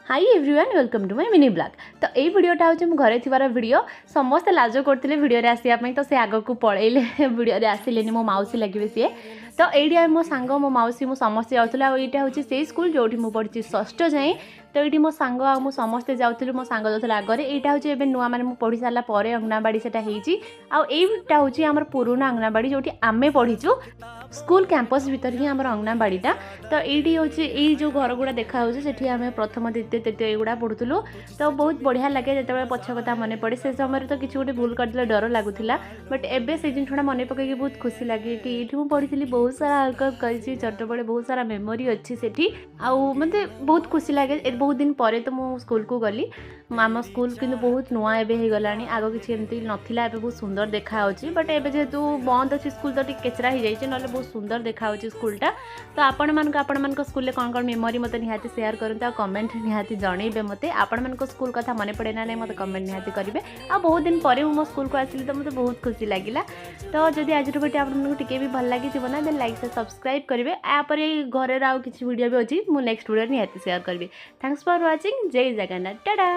High everyone welcome to my mini blog. तो ये वीडियोटा हूँ मो घरे थी वीडियो समस्ते लाज करते वीडियो आसापी तो सी आग को पलैले वीडियो आसिले मो मौसी लगे सी तो ये मो सांग मो मौसी मु समस्ते जाऊँ यहाँ हूँ से स्कूल जो मुझे पढ़ी षष्ठ जाए तो ये मो सांग आ समस्ते जाऊँ मो सांग जो आगे यहाँ हूँ नुआ मैंने पढ़ी सारा अंगनवाड़ी से आईटा हूँ आम पुराना अंगनवाड़ी जो आम पढ़ीचु स्कूल कैंपस भीतर ही आम अंगनवाड़ीटा तो ये हूँ ये जो घर गुड़ा देखा से आम प्रथम द्वितीय तृतीय गुड़ा पढ़ुलु तो बहुत बढ़िया लगे जो पछ कथा मन पड़े से समय तो किसी गोटे भूल करदे डर लगुला बट एबे से जिनटा मन पकई बहुत खुशी लगे कि ये मुझे पढ़ी बहुत सारा आर्काइव कर छोट बड़े बहुत सारा मेमोरी अच्छी से मत बहुत खुशी लगे बहुत दिन पर तो मुझे स्कूल को गली आम स्कूल कि बहुत नुआ एवं गला आग किसी एमती नाला बहुत सुंदर देखा बट एवं जेहेतु बंद अच्छी स्कूल तो केचरा हो जाए ना बहुत सुंदर देखा स्कूलटा तो आपण स्कूल कौन कौन मेमोरी मत निहाती शेयर करते कमेंट निहाती जनइबे मत आपण स्कूल कथा मन पड़े ना मत कमेंट निहाती करेंगे आ बहुत दिन पर मो स्कूल को आसिली तो मतलब बहुत खुशी लगिला तो जदि आज वीडियो आपको भी भल लगी ना देन लाइक से सब्सक्राइब करेंगे यापर घर आउ किसी वीडियो भी अच्छी मुझे नेक्स्ट वीडियो निहाती शेयर करी। Thanks for watching. जय जगन्नाथ टाटा।